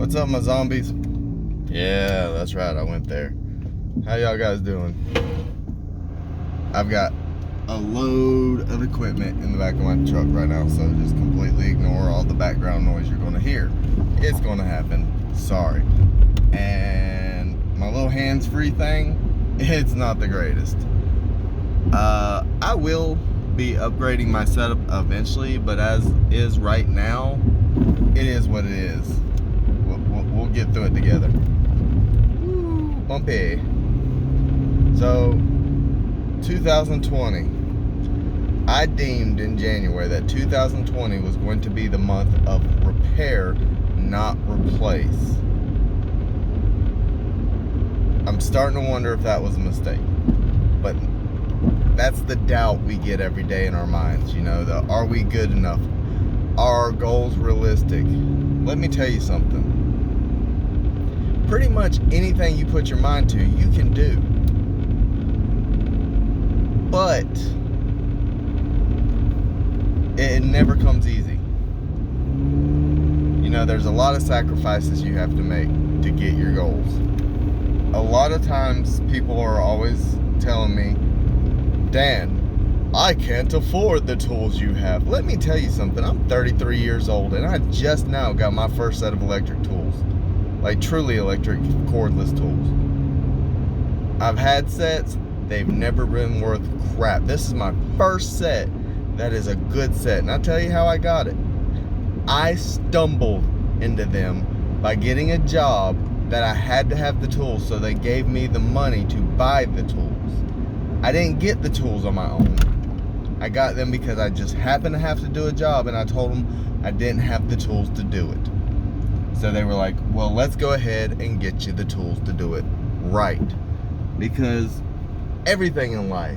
What's up, my zombies? Yeah, that's right, I went there. How y'all guys doing? I've got a load of equipment in the back of my truck right now, so just completely ignore all the background noise you're gonna hear. It's gonna happen, sorry. And my little hands-free thing, it's not the greatest. I will be upgrading my setup eventually, but as is right now, it is what it is. We'll get through it together. Woo, bumpy. So, 2020. I deemed in January that 2020 was going to be the month of repair, not replace. I'm starting to wonder if that was a mistake. But that's the doubt we get every day in our minds, you know, are we good enough? Are our goals realistic? Let me tell you something. Pretty much anything you put your mind to, you can do. But it never comes easy. You know, there's a lot of sacrifices you have to make to get your goals. A lot of times people are always telling me, Dan, I can't afford the tools you have. Let me tell you something. I'm 33 years old and I just now got my first set of electric tools. Like truly electric cordless tools. I've had sets, they've never been worth crap. This is my first set that is a good set. And I'll tell you how I got it. I stumbled into them by getting a job that I had to have the tools, so they gave me the money to buy the tools. I didn't get the tools on my own. I got them because I just happened to have to do a job, and I told them I didn't have the tools to do it. So they were like, well, let's go ahead and get you the tools to do it right. Because everything in life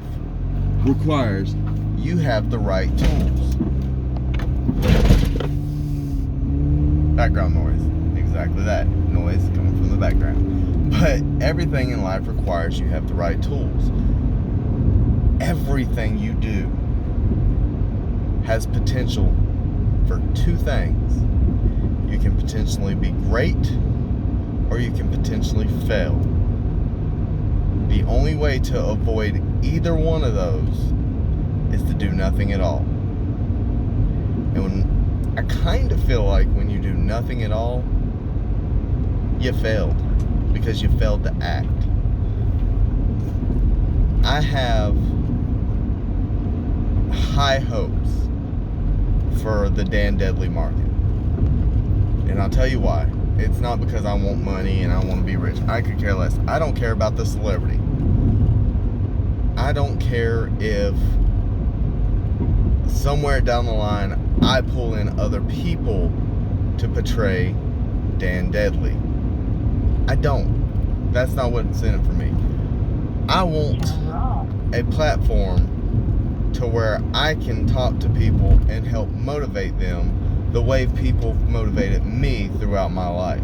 requires you have the right tools. Background noise. Exactly that. Noise coming from the background. But everything in life requires you have the right tools. Everything you do has potential for two things. You can potentially be great, or you can potentially fail. The only way to avoid either one of those is to do nothing at all. And I kind of feel like when you do nothing at all, you failed, because you failed to act. I have high hopes for the Dan Deadly market. And I'll tell you why. It's not because I want money and I want to be rich. I could care less. I don't care about the celebrity. I don't care if somewhere down the line I pull in other people to portray Dan Deadly. I don't. That's not what's in it for me. I want a platform to where I can talk to people and help motivate them the way people motivated me throughout my life.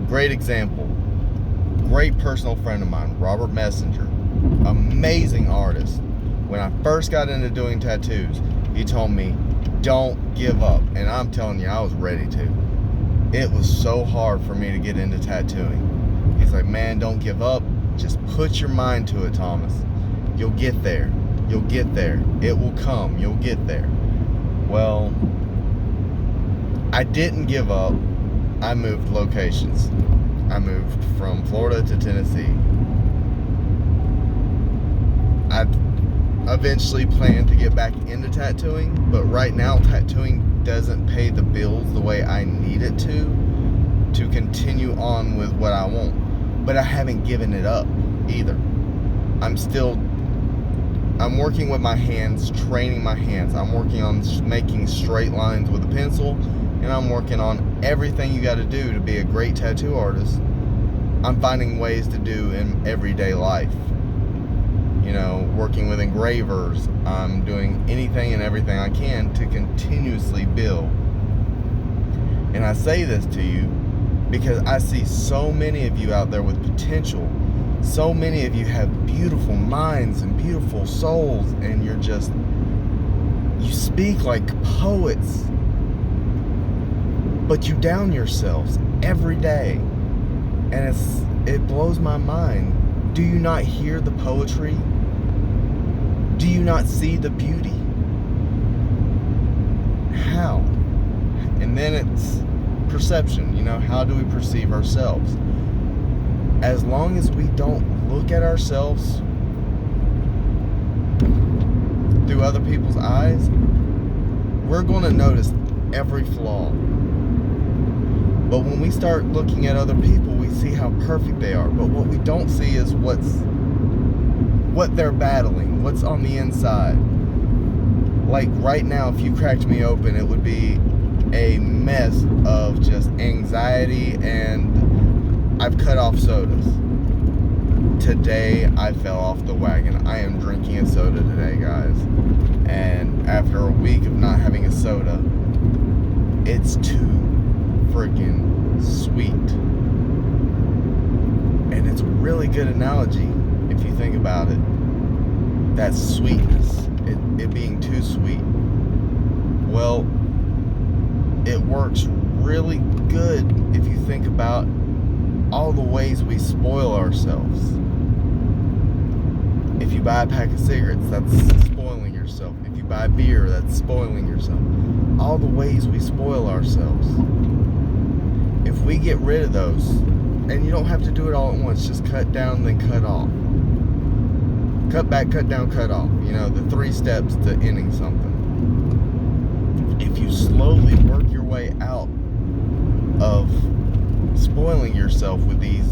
Great example. Great personal friend of mine, Robert Messenger. Amazing artist. When I first got into doing tattoos, he told me, don't give up. And I'm telling you, I was ready to. It was so hard for me to get into tattooing. He's like, man, don't give up. Just put your mind to it, Thomas. You'll get there. You'll get there. It will come. You'll get there. Well, I didn't give up. I moved locations. I moved from Florida to Tennessee. I eventually plan to get back into tattooing, but right now tattooing doesn't pay the bills the way I need it to continue on with what I want. But I haven't given it up either. I'm working with my hands, training my hands. I'm working on making straight lines with a pencil, and I'm working on everything you got to do to be a great tattoo artist. I'm finding ways to do in everyday life. You know, working with engravers. I'm doing anything and everything I can to continuously build. And I say this to you because I see so many of you out there with potential. So many of you have beautiful minds and beautiful souls, and you speak like poets. But you down yourselves every day. And it blows my mind. Do you not hear the poetry? Do you not see the beauty? How? And then it's perception. How do we perceive ourselves? As long as we don't look at ourselves through other people's eyes, we're going to notice every flaw. But when we start looking at other people, we see how perfect they are. But what we don't see is what they're battling, what's on the inside. Like right now, if you cracked me open, it would be a mess of just anxiety, and I've cut off sodas. Today, I fell off the wagon. I am drinking a soda today, guys. And after a week of not having a soda, it's too freaking sweet. And it's a really good analogy if you think about it. That sweetness, it being too sweet. Well, it works really good if you think about all the ways we spoil ourselves. If you buy a pack of cigarettes, that's spoiling yourself. If you buy beer, that's spoiling yourself. All the ways we spoil ourselves. If we get rid of those, and you don't have to do it all at once, just cut down, then cut off. Cut back, cut down, cut off. The 3 steps to ending something. If you slowly work your way out of spoiling yourself with these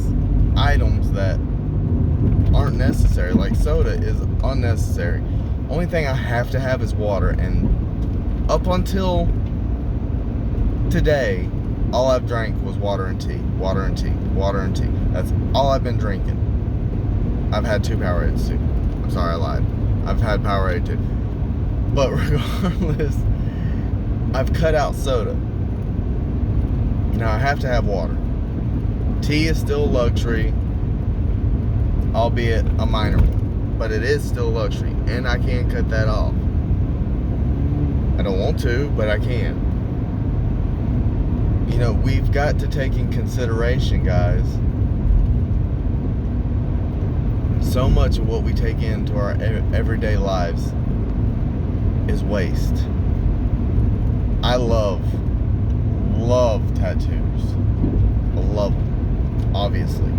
items that aren't necessary, like soda is unnecessary. Only thing I have to have is water, and up until today, all I've drank was water and tea, water and tea, water and tea. That's all I've been drinking. I've had 2 Powerades too. I'm sorry, I lied. I've had Powerade too. But regardless, I've cut out soda. Now I have to have water. Tea is still a luxury, albeit a minor one, but it is still a luxury, and I can cut that off. I don't want to, but I can. We've got to take in consideration, guys, so much of what we take into our everyday lives is waste. I love tattoos. I love them, obviously.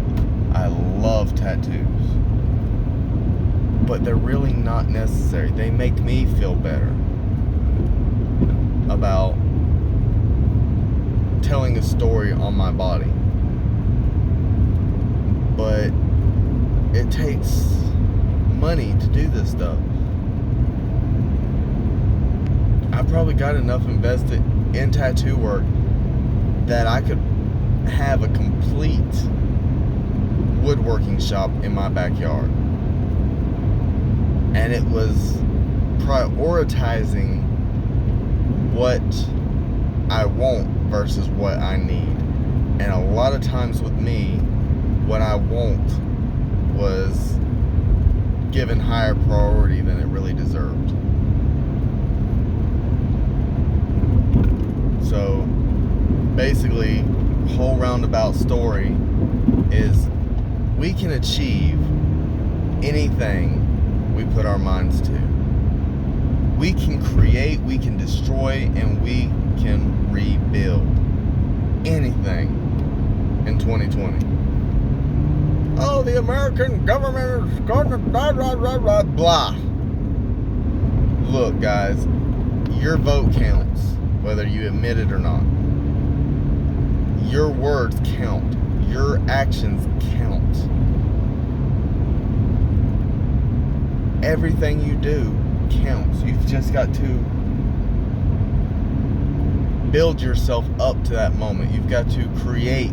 I love tattoos. But they're really not necessary. They make me feel better about telling a story on my body. But it takes money to do this stuff. I've probably got enough invested in tattoo work that I could have a complete woodworking shop in my backyard. And it was prioritizing what I want versus what I need. And a lot of times with me, what I want was given higher priority than it really deserved. So basically, whole roundabout story is we can achieve anything we put our minds to. We can create, we can destroy, and we can rebuild anything in 2020. Oh, the American government is going to blah, blah, blah, blah, blah. Look, guys, your vote counts, whether you admit it or not. Your words count. Your actions count. Everything you do counts. You've just got to build yourself up to that moment. You've got to create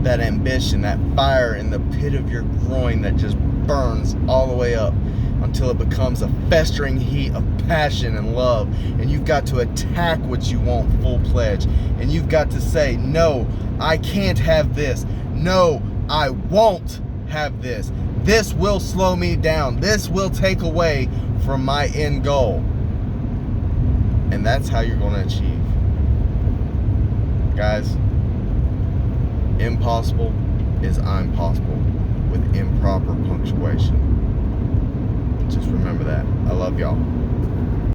that ambition, that fire in the pit of your groin that just burns all the way up until it becomes a festering heat of passion and love. And you've got to attack what you want full pledge. And you've got to say, no, I can't have this. No, I won't have this. This will slow me down. This will take away from my end goal. And that's how you're going to achieve. Impossible is I'm possible with improper punctuation. Just remember that. I love y'all.